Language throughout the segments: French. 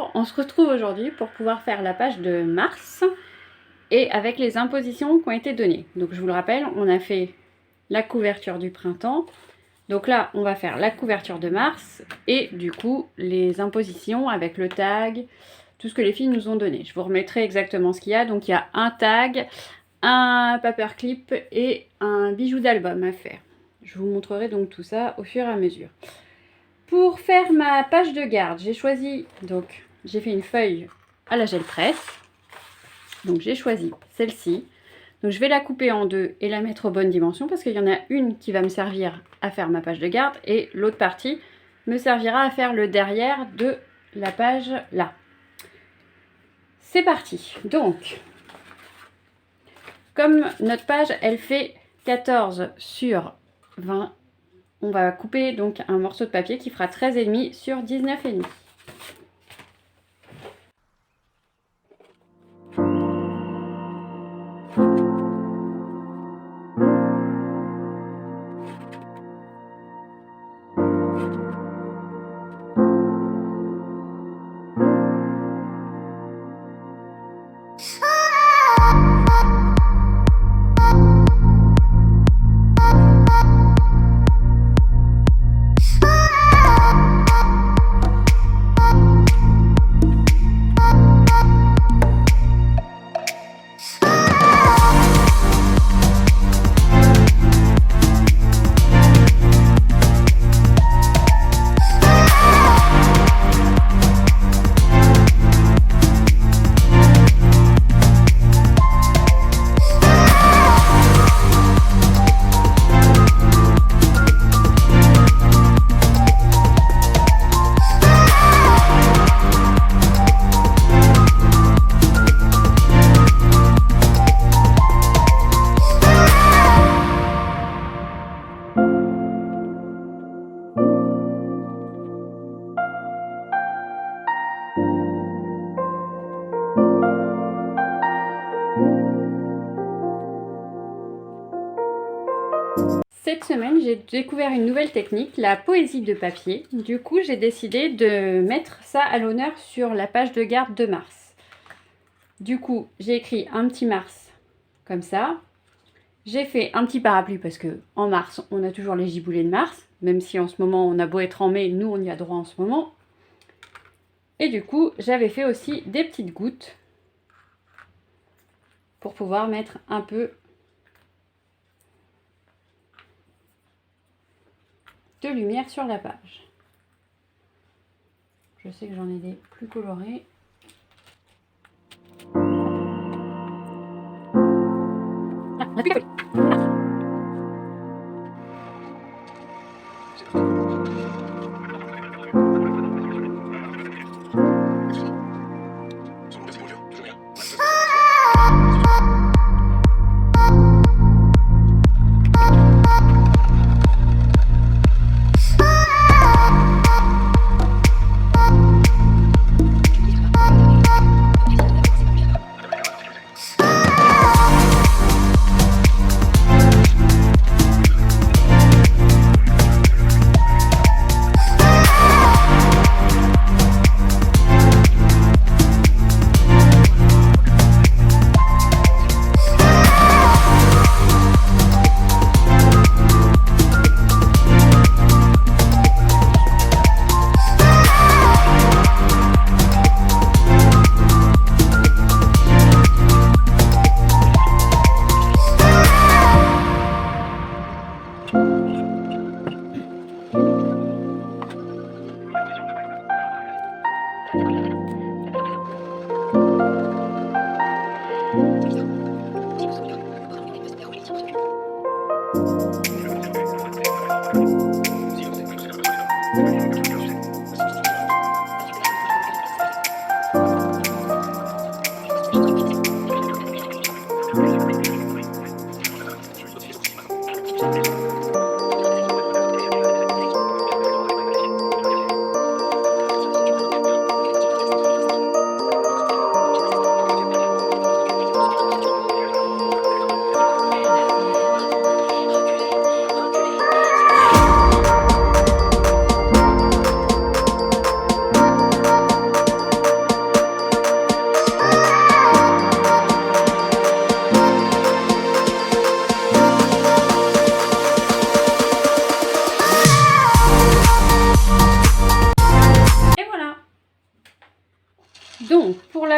bonjour, on se retrouve aujourd'hui pour pouvoir faire la page de mars et avec les impositions qui ont été données. Donc je vous le rappelle, on a fait la couverture du printemps. Donc là, on va faire la couverture de mars et du coup les impositions avec le tag, tout ce que les filles nous ont donné. Je vous remettrai exactement ce qu'il y a. Donc il y a un tag, un paperclip et un bijou d'album à faire. Je vous montrerai donc tout ça au fur et à mesure. Pour faire ma page de garde, j'ai choisi, donc j'ai fait une feuille à la gel presse. Donc j'ai choisi celle-ci. Donc je vais la couper en deux et la mettre aux bonnes dimensions parce qu'il y en a une qui va me servir à faire ma page de garde et l'autre partie me servira à faire le derrière de la page là. C'est parti. Donc, comme notre page, elle fait 14 sur 20, on va couper donc un morceau de papier qui fera 13,5 sur 19,5. Cette semaine, j'ai découvert une nouvelle technique, la poésie de papier. Du coup, j'ai décidé de mettre ça à l'honneur sur la page de garde de mars. Du coup, j'ai écrit un petit mars comme ça. J'ai fait un petit parapluie parce que en mars, on a toujours les giboulées de mars. Même si en ce moment, on a beau être en mai, nous, on y a droit en ce moment. Et du coup, j'avais fait aussi des petites gouttes pour pouvoir mettre un peu de lumière sur la page. Je sais que j'en ai des plus colorés.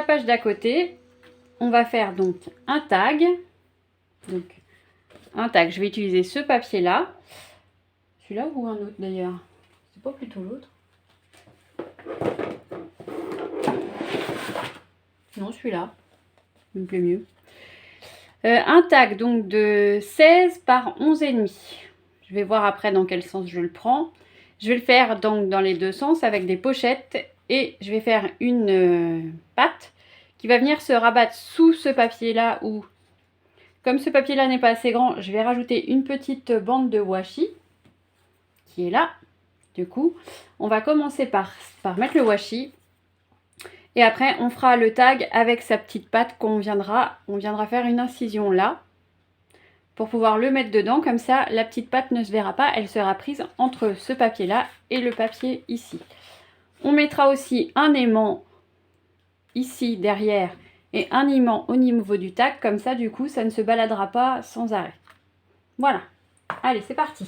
la page d'à côté, on va faire donc un tag. Donc, un tag, je vais utiliser ce papier-là. Celui-là ou un autre d'ailleurs? C'est pas plutôt l'autre? Non, celui-là. Il me plaît mieux. Un tag donc de 16 par 11,5. Je vais voir après dans quel sens je le prends. Je vais le faire donc dans les deux sens avec des pochettes et je vais faire une patte qui va venir se rabattre sous ce papier-là ou comme ce papier-là n'est pas assez grand, je vais rajouter une petite bande de washi qui est là. Du coup, on va commencer par mettre le washi. Et après, on fera le tag avec sa petite patte on viendra faire une incision là pour pouvoir le mettre dedans. Comme ça, la petite patte ne se verra pas, elle sera prise entre ce papier-là et le papier ici. On mettra aussi un aimant ici derrière et un aimant au niveau du tag. Comme ça, du coup, ça ne se baladera pas sans arrêt. Voilà. Allez, c'est parti.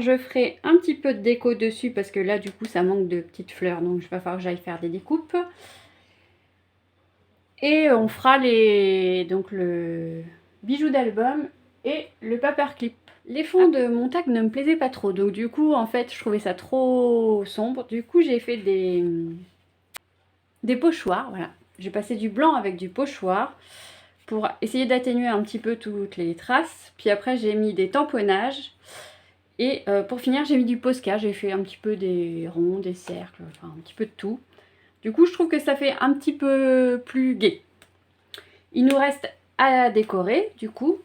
fleurs, je ferai un petit peu de déco dessus parce que là, du coup, ça manque de petites fleurs. Donc, il va falloir que j'aille faire des découpes. Et on fera donc le bijou d'album et le paperclip. Les fonds de mon tag ne me plaisaient pas trop. Donc, du coup, en fait, je trouvais ça trop sombre. Du coup, j'ai fait des pochoirs. Voilà. J'ai passé du blanc avec du pochoir pour essayer d'atténuer un petit peu toutes les traces. Puis après, j'ai mis des tamponnages. Et pour finir, j'ai mis du Posca. J'ai fait un petit peu des ronds, des cercles, enfin un petit peu de tout. Du coup, je trouve que ça fait un petit peu plus gai. Il nous reste à décorer, du coup.